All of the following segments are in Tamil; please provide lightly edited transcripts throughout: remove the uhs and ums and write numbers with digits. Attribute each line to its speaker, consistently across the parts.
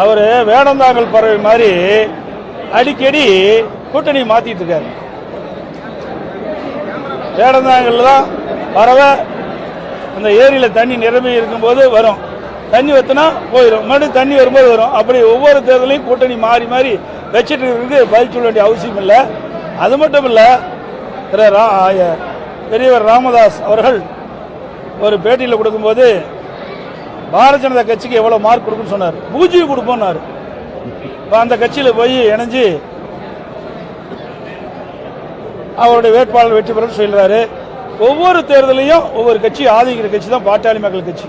Speaker 1: அவர் வேடந்தாங்கல் பறவை மாதிரி அடிக்கடி கூட்டணி மாத்திட்டு இருக்காரு. வேடந்தாங்கல் தான் பறவை அந்த ஏரியில் தண்ணி நிரம்பி இருக்கும்போது வரும், தண்ணி வத்தினா போயிடும், மறுபடியும் தண்ணி வரும்போது வரும். அப்படி ஒவ்வொரு தேர்தலையும் கூட்டணி மாறி மாறி வச்சுட்டு இருக்கிறதுக்கு பதில் சொல்ல வேண்டிய அவசியம் இல்லை. அது மட்டும் இல்லை, பெரியவர் ராமதாஸ் அவர்கள் ஒரு பேட்டியில் கொடுக்கும்போது பாரதிய ஜனதா கட்சிக்கு எவ்வளோ மார்க் கொடுக்குன்னு சொன்னார். 0 கொடுப்போம்னாரு. இப்போ அந்த கட்சியில் போய் இணைஞ்சு அவருடைய வேட்பாளர் வெற்றி பெற சொல்கிறாரு. ஒவ்வொரு தேர்தலையும் ஒவ்வொரு கட்சி ஆதரிக்கிற கட்சி தான் பாட்டாளி மக்கள் கட்சி.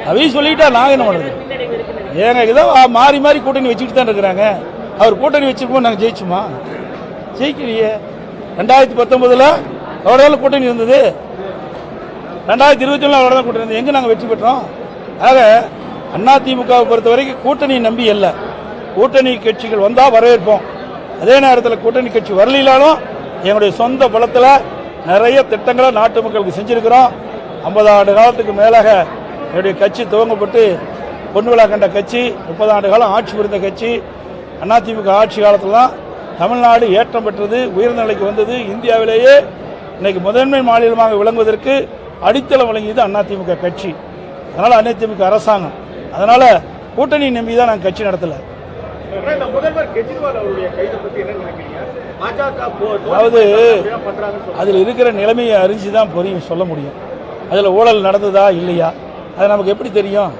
Speaker 1: அவையும் சொல்லிட்டா நாங்கள் என்ன பண்ணுறது? ஏங்க இதான் மாறி மாறி கூட்டணி வச்சுக்கிட்டு தான் இருக்கிறாங்க. அவர் கூட்டணி வச்சிருப்போம், நாங்கள் ஜெயிச்சுமா? ஜெயிக்கலையே. 2019 அவரோட கூட்டணி இருந்தது, 2021 அவரோட தான் கூட்டணி இருந்தது. எங்கே நாங்கள் வெற்றி பெற்றோம்? ஆக அதிமுகவை பொறுத்த வரைக்கும் கூட்டணி நம்பி இல்லை. கூட்டணி கட்சிகள் வந்தால் வரவேற்போம். அதே நேரத்தில் கூட்டணி கட்சி வரலாலும் எங்களுடைய சொந்த பலத்தில் நிறைய திட்டங்களை நாட்டு மக்களுக்கு செஞ்சிருக்கிறோம். 50 ஆண்டு காலத்துக்கு மேலாக என்னுடைய கட்சி துவங்கப்பட்டு பொன் விழா கண்ட கட்சி, 30 ஆண்டு காலம் ஆட்சி புரிந்த கட்சி. அதிமுக ஆட்சி காலத்தில் தான் தமிழ்நாடு ஏற்றம் பெற்றது, உயர்ந்த நிலைக்கு வந்தது. இந்தியாவிலேயே இன்னைக்கு முதன்மை மாநிலமாக விளங்குவதற்கு அடித்தளம் வழங்கியது அதிமுக கட்சி. அதனால் அதிமுக அரசாங்கம். அதனால கூட்டணி நம்பி தான் நாங்கள் கட்சி நடத்தலை. அதாவது அதில் இருக்கிற நிலைமையை அறிஞ்சு தான் புரியும் சொல்ல முடியும். அதில் ஊழல் நடந்ததா இல்லையா அது நமக்கு எப்படி தெரியும்?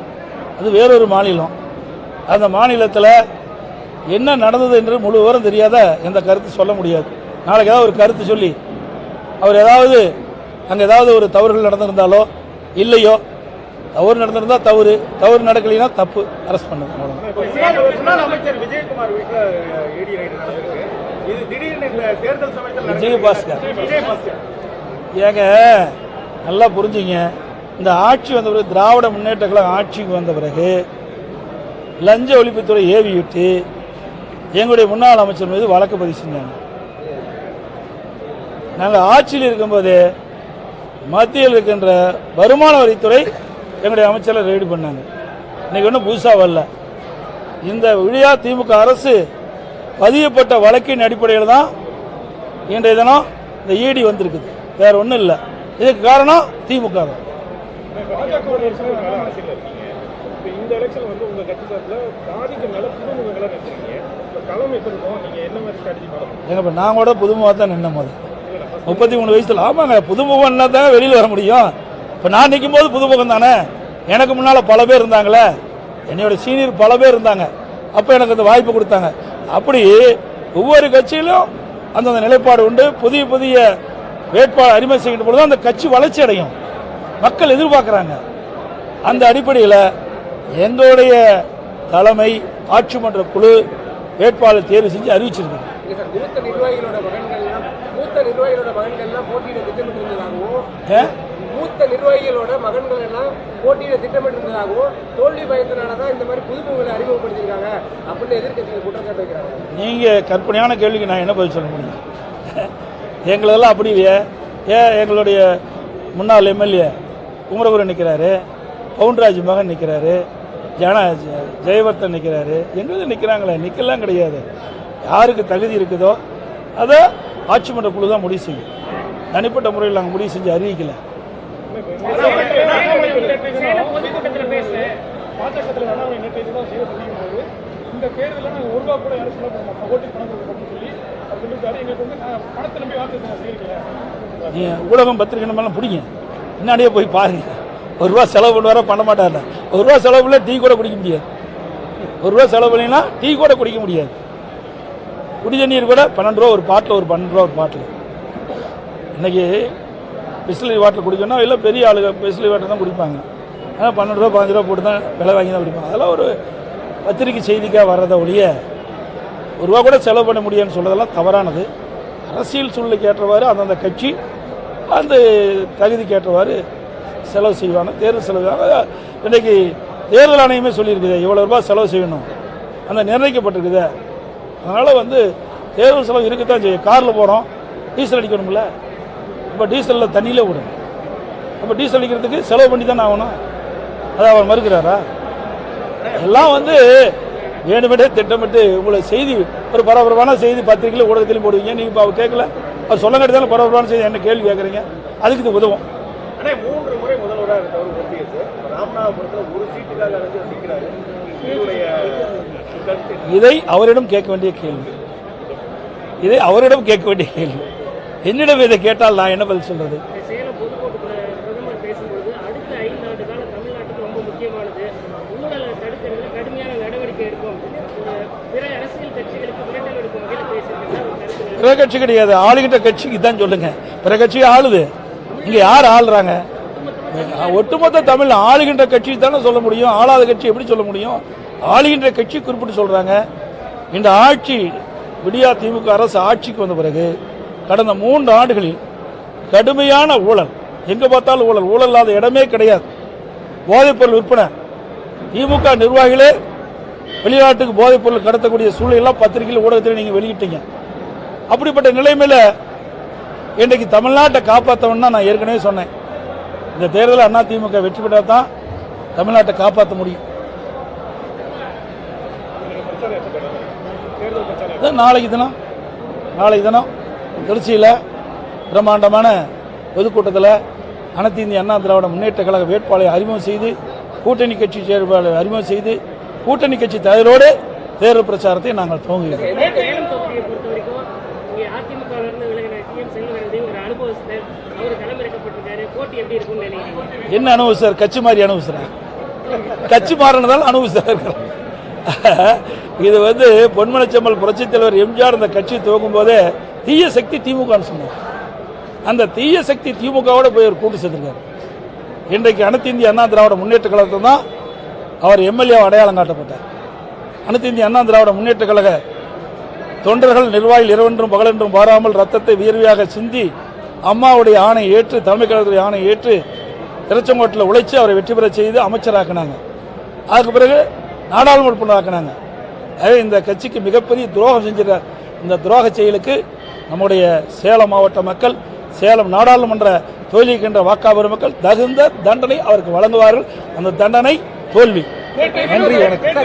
Speaker 1: அது வேறொரு மாநிலம். அந்த மாநிலத்தில் என்ன நடந்தது என்று முழு விவரம் தெரியாத எந்த கருத்து சொல்ல முடியாது. நாளைக்கு ஏதாவது ஒரு கருத்து சொல்லி அவர் ஏதாவது அங்கே ஏதாவது ஒரு தவறுகள் நடந்திருந்தாலோ இல்லையோ, தவறு நடந்திருந்தா தவறு, தவறு நடக்கலைன்னா தப்பு, அரெஸ்ட் பண்ணுங்க. விஜயபாஸ்கர் ஏங்க நல்லா புரிஞ்சுங்க. இந்த ஆட்சி வந்த பிறகு, திராவிட முன்னேற்ற கழகம் ஆட்சிக்கு வந்த பிறகு லஞ்ச ஒழிப்புத்துறை ஏவி விட்டு எங்களுடைய முன்னாள் அமைச்சர் மீது வழக்கு பதிவு செஞ்சாங்க. நாங்கள் ஆட்சியில் இருக்கும்போது மத்தியில் இருக்கின்ற வருமான வரித்துறை எங்களுடைய அமைச்சரை ரெய்டு பண்ணாங்க. இன்னைக்கு ஒன்றும் புதுசாக வரல. இந்த விழியா திமுக அரசு பதியப்பட்ட வழக்கின் அடிப்படையில் தான் இன்றைய தினம் இந்த ஈடி வந்திருக்குது, வேற ஒன்றும் இல்லை. இதுக்கு காரணம் திமுக தான். இந்த எலெக்ஷன் வந்து உங்க கட்சி சார்பில் பாதிக்கு மேல புதுமுகங்களா நினைக்கிறீங்க. களம் எப்படி இருக்கும்? நீங்க என்ன மாதிரி ஸ்ட்ராட்டஜி பண்ணணும்? ஏங்க இப்ப நான் கூட புதுமுகா தான் நின்ன போது 33 வயசுல. ஆமாங்க, புதுமுகம்னா தான் வெளியில் வர முடியும். இப்போ நான் நிற்கும் போது புதுமுகம் தானே. எனக்கு முன்னால் பல பேர் இருந்தாங்களே, என்னோட சீனியர் பல பேர் இருந்தாங்க. அப்போ எனக்கு அந்த வாய்ப்பு கொடுத்தாங்க. அப்படி ஒவ்வொரு கட்சியிலும் அந்தந்த நிலைப்பாடு உண்டு. புதிய புதிய வேட்பாளர் அறிமுகம் செய்கின்ற பொழுது அந்த கட்சி வளர்ச்சி அடையும், மக்கள் எதிர்பார்க்குறாங்க. அந்த அடிப்படையில் எங்களுடைய தலைமை ஆட்சி மன்ற குழு வேட்பாளர் தேர்வு செஞ்சு அறிவிச்சிருக்கு.
Speaker 2: மூத்த நிர்வாகிகளோட மகன்கள் எல்லாம் போட்டியிட திட்டமிட்டிருந்ததாகவும் தோல்வி பயத்தினாலதான் இந்த மாதிரி புதுமுகங்களை அறிமுகப்படுத்திருக்காங்க அப்படின்னு எதிர்க்கட்சிகள் குற்றச்சாட்டு வைக்கிறாங்க.
Speaker 1: நீங்க கற்பனையான கேள்விக்கு நான் என்ன பதில் சொல்ல முடியும்? எங்களெல்லாம் அப்படி இல்லையே. எங்களுடைய முன்னாள் எம்எல்ஏ குமரகுரு நிற்கிறாரு, பவுன்ராஜ் மகன் நிற்கிறாரு, ஜெயவர்த்தன் நிற்கிறாரு. எங்களுக்கு நிற்கிறாங்களே, நிற்கலாம் கிடையாது. யாருக்கு தகுதி இருக்குதோ அதை ஆட்சி மன்ற குழு தான் முடிவு செய்யும். தனிப்பட்ட முறையில் நாங்கள் முடிவு செஞ்சு அறிவிக்கல. ஊடகம் பத்திரிகை நம்மளாம் பிடிங்க, முன்னாடியே போய் பாருங்க. ₹1 செலவு பண்ணுவார பண்ண மாட்டார். ₹1 செலவு பண்ணல டீ கூட குடிக்க முடியாது. ₹1 செலவு பண்ணினா டீ கூட குடிக்க முடியாது. குடி தண்ணீர் கூட ₹12 ஒரு பாட்டில், ஒரு ₹12 ஒரு பாட்டில். இன்னைக்கு பிஸ்லரி வாட்டர் குடிக்கணும், இல்லை பெரிய ஆளுங்க பிஸ்லரி வாட்டர் தான் குடிப்பாங்க. ஆனால் ₹12 ₹15 போட்டு தான் விலை வாங்கி தான் குடிப்பாங்க. அதெல்லாம் ஒரு பத்திரிக்கை செய்திக்காக வர்றதை ஒழிய ₹1 கூட செலவு பண்ண முடியாதுன்னு சொல்றதெல்லாம் தவறானது. அரசியல் சூழ்நிலைக்கு ஏற்றவாறு அந்தந்த கட்சி அந்த தகுதிக்கு ஏற்றவாறு செலவு செய்வாங்க, தேர்தல் செலவு. இன்றைக்கு தேர்தல் ஆணையமே சொல்லியிருக்குது இவ்வளோ ரூபாய் செலவு செய்யணும், அந்த நிர்ணயிக்கப்பட்டிருக்குது. அதனால் தேர்தல் செலவு இருக்குத்தான் செய்யும். காரில் போகிறோம், டீசல் அடிக்கணும்ல. இப்போ டீசலில் தண்ணியிலே விடும். அப்போ டீசல் அடிக்கிறதுக்கு செலவு பண்ணி தானே ஆகணும். அதை அவர் மறுக்கிறாரா? எல்லாம் வந்து வேணுமென்றே திட்டமிட்டு உங்களை செய்தி ஒரு பரபரப்பான செய்தி பத்திரிகையில் ஊடகத்திலையும் போடுவீங்க. நீங்கள் இப்போ அவர் கேட்கல, அவர் சொல்ல கட்டிதாலும் பரபரப்பான செய்தி என்ன கேள்வி கேட்குறீங்க? அதுக்கு இது உதவும்.
Speaker 3: ஆனால் 3 முறை முதல்வராக இருந்தவர் ஓபிஎஸ் ராமநாதபுரத்தில் ஒரு சீட்டுக்காக நிற்கிறாரு.
Speaker 1: இதை அவரிடம் கேட்க வேண்டிய கேள்வி. இதை அவரிடம் கேட்க வேண்டிய கேள்வி. என்னிடம் இதை கேட்டால் நான் என்ன பதில் சொல்றது?
Speaker 4: சேலம் பொதுக்கூட்டத்தில் பிரதமர் பேசும்போது அடுத்த 5 ஆண்டு காலம் தமிழ்நாட்டுக்கு ரொம்ப முக்கியமானது, ஊழலை தடுக்கிறதுல கடுமையான நடவடிக்கை எடுக்கும், பிற அரசியல் கட்சிகளுக்கு மிரட்டல் எடுக்கும் வகையில் பேசியிருக்காங்க.
Speaker 1: பிற கட்சி கிடையாது, ஆளுகின்ற கட்சிக்கு தான் சொல்லுங்க. பிற கட்சி ஆளுது. இங்க யார் ஆளுறாங்க? ஒட்டுமொத்த தமிழ் ஆளுகின்ற கட்சி தானே சொல்ல முடியும். ஆளாத கட்சி எப்படி சொல்ல முடியும்? ஆளுகின்ற கட்சி குறிப்பிட்டு சொல்றாங்க. இந்த ஆட்சி விடியா திமுக அரசு ஆட்சிக்கு வந்த பிறகு கடந்த 3 ஆண்டுகளில் கடுமையான ஊழல், எங்க பார்த்தாலும் ஊழல், ஊழல் இல்லாத இடமே கிடையாது. போதைப்பொருள் விற்பனை, திமுக நிர்வாகிகளே வெளிநாட்டுக்கு போதைப்பொருள் கடத்தக்கூடிய சூழலெல்லாம் பத்திரிகையில் ஊடகத்தில் நீங்க வெளியிட்டீங்க. அப்படிப்பட்ட நிலைமையில இன்றைக்கு தமிழ்நாட்டை காப்பாற்றணும்னா நான் ஏற்கனவே சொன்னேன், இந்த தேர்தலில் அண்ணா திமுக வெற்றி பெற்றால் தான் தமிழ்நாட்டை காப்பாற்ற முடியும். நாளைக்கு தினம் திருச்சியில் பிரம்மாண்டமான பொதுக்கூட்டத்தில் அனைத்து இந்திய அண்ணா திராவிட முன்னேற்ற கழக வேட்பாளரை அறிமுகம் செய்து, கூட்டணி கட்சி செயல்பாளரை அறிமுகம் செய்து, கூட்டணி கட்சி தலைவரோடு தேர்தல் பிரச்சாரத்தை நாங்கள் துவங்குகிறோம். என்ன அனுபவிச்சார்? கட்சி மாறி அனுபவிச்சார். கட்சி மாறினதால் அனுபவிச்சார். இது வந்து பொன்மனச்செம்மல் புரட்சித் தலைவர் எம்ஜிஆர் இந்த கட்சி துவங்கும் போதே தீய சக்தி திமுக சொன்னார். அந்த தீய சக்தி திமுகவோட போய் ஒரு கூட்டு சேர்த்திருக்காரு. இன்றைக்கு அனைத்து இந்திய அண்ணா திராவிட முன்னேற்ற கழகத்தில் தான் அவர் எம்எல்ஏ அடையாளம் காட்டப்பட்டார். அனைத்து இந்திய அண்ணா திராவிட முன்னேற்ற கழக தொண்டர்கள் நிர்வாகிகள் இரவென்றும் பகலென்றும் பாராமல் ரத்தத்தை வியர்வையாக சிந்தி அம்மாவுடைய ஆணை ஏற்று, தலைமை கழகத்துடைய ஆணை ஏற்று திருச்செங்கோட்டில் உழைச்சி அவரை வெற்றி பெற செய்து அமைச்சராக்கினாங்க. அதுக்கு பிறகு நாடாளுமன்ற உறுப்பினராக்கினாங்க. எனவே இந்த கட்சிக்கு மிகப்பெரிய துரோகம் செஞ்சிட இந்த துரோக செயலுக்கு நம்முடைய சேலம் மாவட்ட மக்கள், சேலம் நாடாளுமன்ற தோல்விக்கின்ற வாக்காளர் மக்கள் தகுந்த தண்டனை அவருக்கு வழங்குவார்கள். அந்த தண்டனை தோல்வி. நன்றி, வணக்கம்.